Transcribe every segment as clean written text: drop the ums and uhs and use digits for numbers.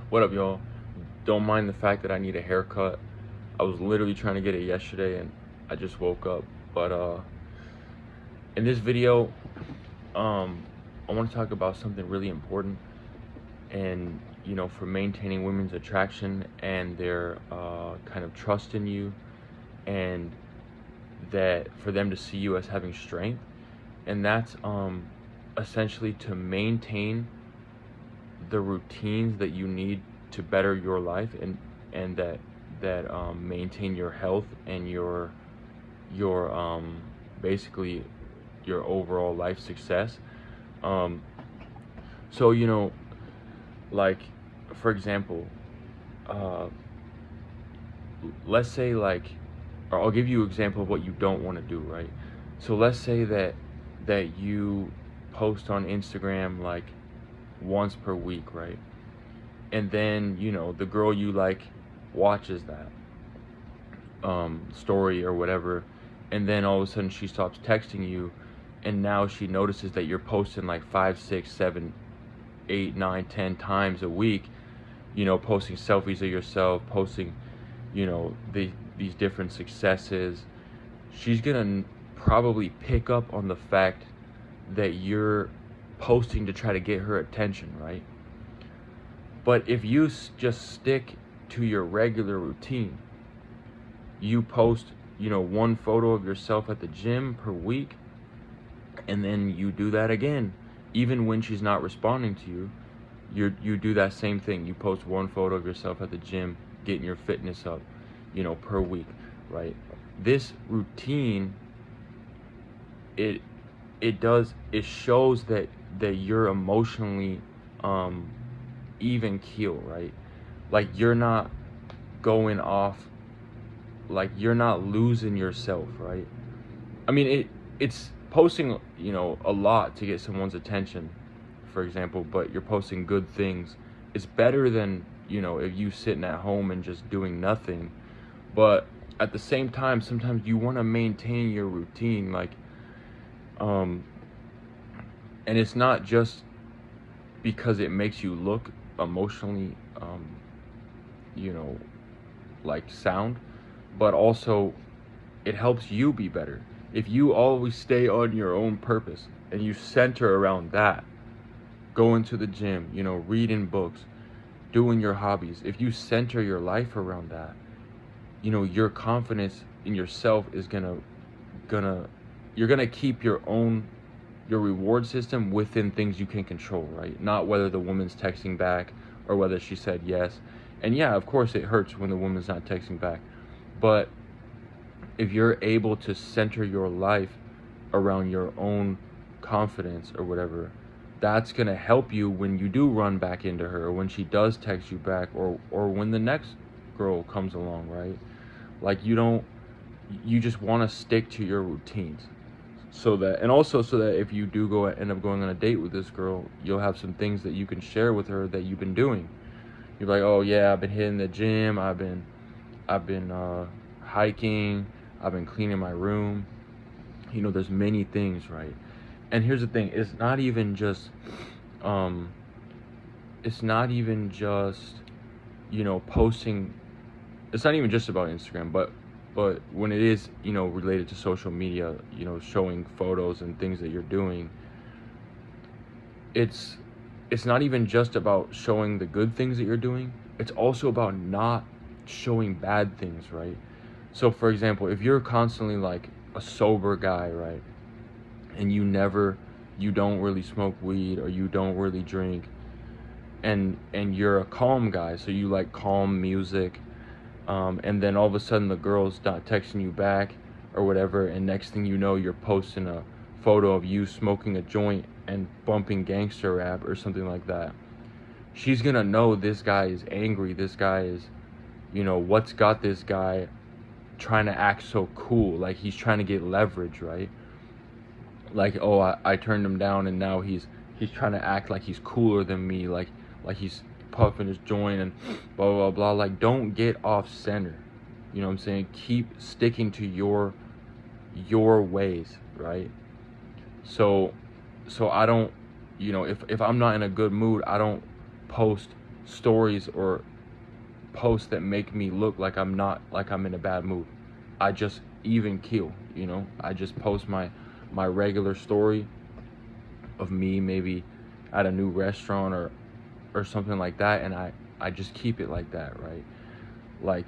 What up, y'all? Don't mind the fact that I need a haircut. I was literally trying to get it yesterday and I just woke up. But in this video, I want to talk about something really important and for maintaining women's attraction and their kind of trust in you, and that for them to see you as having strength. And that's essentially to maintain the routines that you need to better your life, and that maintain your health and your basically your overall life success. um so like, for example, uh let's say, like, or I'll give you an example of what you don't want to do, right? So let's say that you post on Instagram like once per week, right? And then the girl you like watches that story or whatever, and then all of a sudden she stops texting you, and now she notices that you're posting like 5, 6, 7, 8, 9, 10 times a week, posting selfies of yourself, posting these different successes. She's gonna probably pick up on the fact that you're posting to try to get her attention, right? But if you just stick to your regular routine, you post, one photo of yourself at the gym per week, and then you do that again, even when she's not responding to you. You do that same thing. You post one photo of yourself at the gym, getting your fitness up, per week, right? This routine, it it shows that you're emotionally even keel, right? Like, you're not going off, like you're not losing yourself, right? I mean, it's posting, a lot to get someone's attention, for example, but you're posting good things. It's better than, if you sitting at home and just doing nothing. But at the same time, sometimes you want to maintain your routine, like, and it's not just because it makes you look emotionally, you know, like, sound, but also it helps you be better. If you always stay on your own purpose and you center around that, going to the gym, reading books, doing your hobbies, if you center your life around that, your confidence in yourself is gonna you're gonna keep your reward system within things you can control, right? Not whether the woman's texting back or whether she said yes. And yeah, of course it hurts when the woman's not texting back. But if you're able to center your life around your own confidence or whatever, that's going to help you when you do run back into her, or when she does text you back, or when the next girl comes along, right? Like, you just want to stick to your routines, so that, and also so that if you do end up going on a date with this girl, you'll have some things that you can share with her that you've been doing. You're like, oh yeah, I've been hitting the gym, I've been hiking, I've been cleaning my room. There's many things, right? And here's the thing: um, it's not even just posting. It's not even just about Instagram, but when it is related to social media, showing photos and things that you're doing, it's not even just about showing the good things that you're doing. It's also about not showing bad things, right? So for example, if you're constantly like a sober guy, right, and you don't really smoke weed, or you don't really drink, and you're a calm guy, so you like calm music, and then all of a sudden the girl's not texting you back or whatever, and next thing you know, you're posting a photo of you smoking a joint and bumping gangster rap or something like that. She's gonna know this guy is angry. This guy is, what's got this guy trying to act so cool, like he's trying to get leverage, right? Like, oh, I turned him down, and now he's trying to act like he's cooler than me, like he's puffing his joint and blah blah blah. Like, don't get off center. You know what I'm saying? Keep sticking to your ways, right? So I don't, if I'm not in a good mood, I don't post stories or posts that make me look like I'm in a bad mood. I just even keel, I just post my regular story of me maybe at a new restaurant or something like that, and I just keep it like that, right? Like,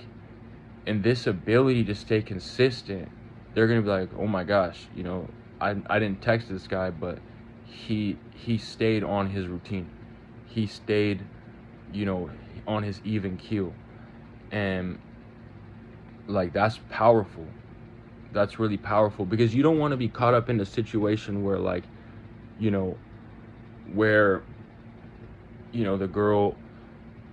and this ability to stay consistent, they're gonna be like, oh my gosh, I didn't text this guy, but he stayed on his routine. He stayed, on his even keel. And like, that's powerful. That's really powerful, because you don't want to be caught up in a situation where, like, you know, where, the girl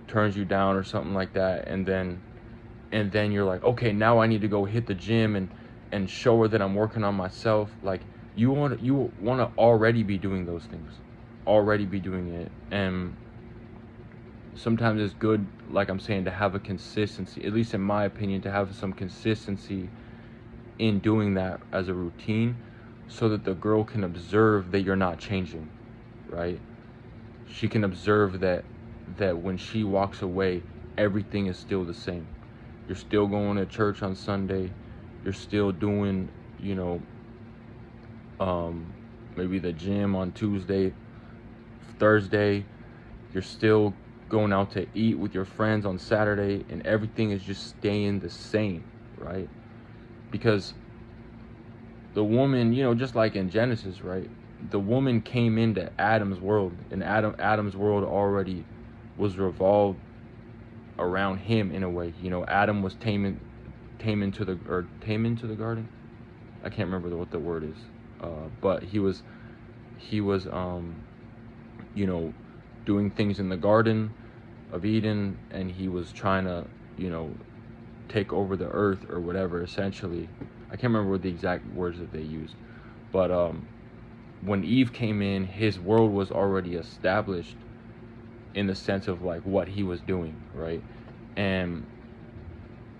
turns you down or something like that, and then you're like, okay, now I need to go hit the gym and show her that I'm working on myself. Like, you want to already be doing those things, already be doing it. And sometimes it's good, like I'm saying, to have a consistency, at least in my opinion, to have some consistency in doing that as a routine, so that the girl can observe that you're not changing, right? She can observe that when she walks away, everything is still the same. You're still going to church on Sunday. You're still doing, maybe the gym on Tuesday, Thursday. You're still going out to eat with your friends on Saturday, and everything is just staying the same, right? Because the woman, just like in Genesis, right? The woman came into Adam's world, and Adam's world already was revolved around him in a way. Adam was tame into the garden. I can't remember what the word is, but he was doing things in the Garden of Eden, and he was trying to take over the earth or whatever. Essentially, I can't remember what the exact words that they used, but when Eve came in, his world was already established in the sense of like what he was doing, right? And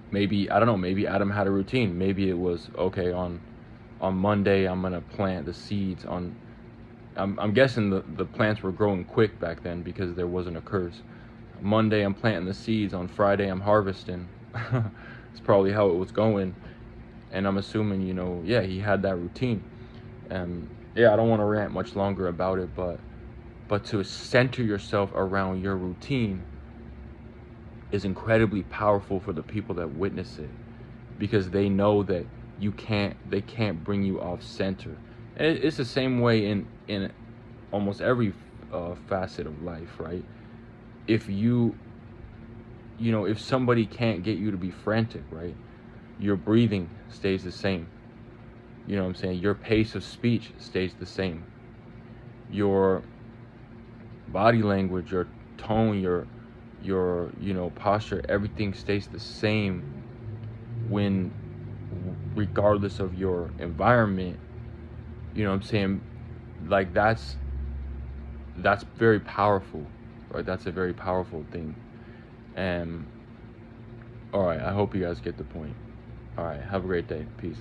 maybe, I don't know, maybe Adam had a routine. Maybe it was, okay, on Monday I'm gonna plant the seeds. I'm guessing the plants were growing quick back then because there wasn't a curse. Monday I'm planting the seeds, on Friday I'm harvesting. It's probably how it was going. And I'm assuming, he had that routine. And I don't want to rant much longer about it, but to center yourself around your routine is incredibly powerful for the people that witness it, because they know that they can't bring you off center. And it's the same way in almost every facet of life, right? If if somebody can't get you to be frantic, right? Your breathing stays the same. You know what I'm saying? Your pace of speech stays the same. Your body language, your tone, your posture, everything stays the same when, regardless of your environment. You know what I'm saying? Like, that's very powerful, right? That's a very powerful thing. And all right, I hope you guys get the point. All right, have a great day. Peace.